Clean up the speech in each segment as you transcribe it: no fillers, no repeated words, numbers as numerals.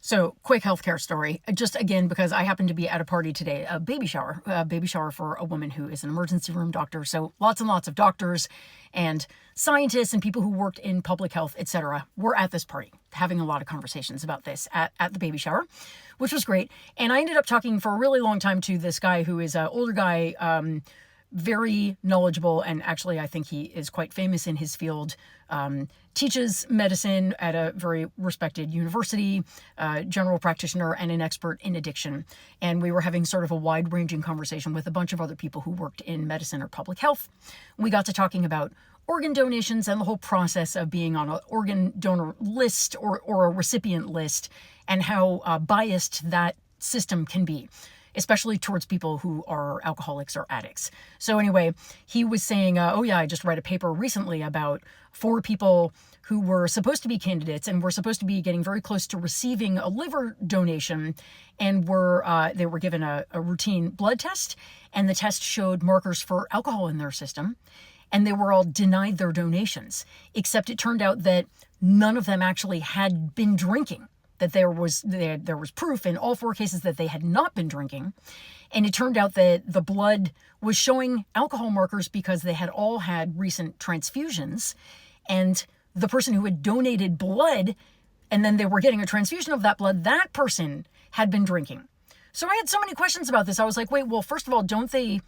So, quick healthcare story. Just again, because I happened to be at a party today, a baby shower for a woman who is an emergency room doctor. So, lots and lots of doctors and scientists and people who worked in public health, etc., were at this party, having a lot of conversations about this at the baby shower, which was great. And I ended up talking for a really long time to this guy who is an older guy, very knowledgeable, and actually I think he is quite famous in his field, teaches medicine at a very respected university, general practitioner, and an expert in addiction. And we were having sort of a wide-ranging conversation with a bunch of other people who worked in medicine or public health. We got to talking about organ donations and the whole process of being on an organ donor list or a recipient list, and how biased that system can be, especially towards people who are alcoholics or addicts. So anyway, he was saying, oh yeah, I just read a paper recently about 4 people who were supposed to be candidates and were supposed to be getting very close to receiving a liver donation, and they were given a routine blood test, and the test showed markers for alcohol in their system, and they were all denied their donations, except it turned out that none of them actually had been drinking. That there was proof in all 4 cases that they had not been drinking. And it turned out that the blood was showing alcohol markers because they had all had recent transfusions. And the person who had donated blood, and then they were getting a transfusion of that blood, that person had been drinking. So I had so many questions about this. I was like, wait, well, first of all, don't they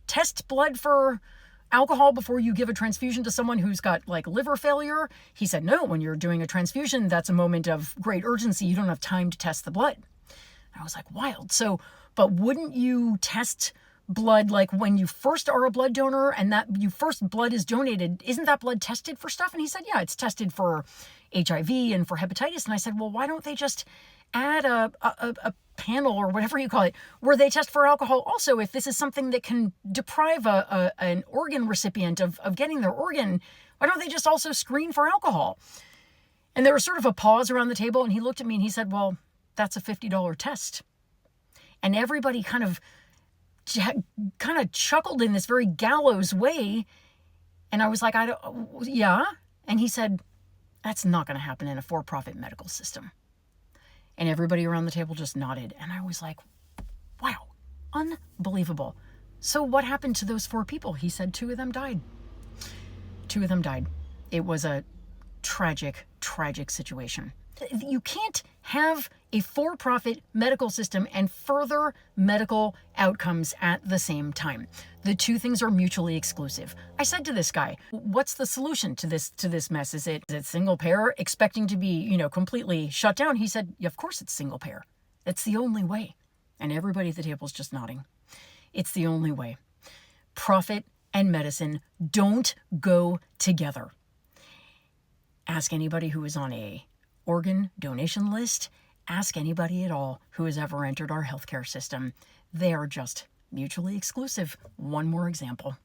test blood for alcohol before you give a transfusion to someone who's got like liver failure? He said, no, when you're doing a transfusion, that's a moment of great urgency. You don't have time to test the blood. And I was like, wild. So, but wouldn't you test blood like when you first are a blood donor and that you first blood is donated? Isn't that blood tested for stuff? And he said, yeah, it's tested for HIV and for hepatitis. And I said, well, why don't they just add a panel or whatever you call it, where they test for alcohol also, if this is something that can deprive an organ recipient of getting their organ? Why don't they just also screen for alcohol? And there was sort of a pause around the table, and he looked at me and he said, well, that's a $50 test. And everybody kind of chuckled in this very gallows way. And I was like, yeah. And he said, that's not going to happen in a for-profit medical system. And everybody around the table just nodded. And I was like, wow, unbelievable. So what happened to those 4 people? He said 2 of them died. 2 of them died. It was a tragic, tragic situation. You can't have a for-profit medical system and further medical outcomes at the same time. The 2 things are mutually exclusive. I said to this guy, what's the solution to this mess? Is it single payer expecting to be, completely shut down? He said, yeah, of course it's single payer. It's the only way. And everybody at the table is just nodding. It's the only way. Profit and medicine don't go together. Ask anybody who is on a organ donation list. Ask anybody at all who has ever entered our healthcare system. They are just mutually exclusive. One more example.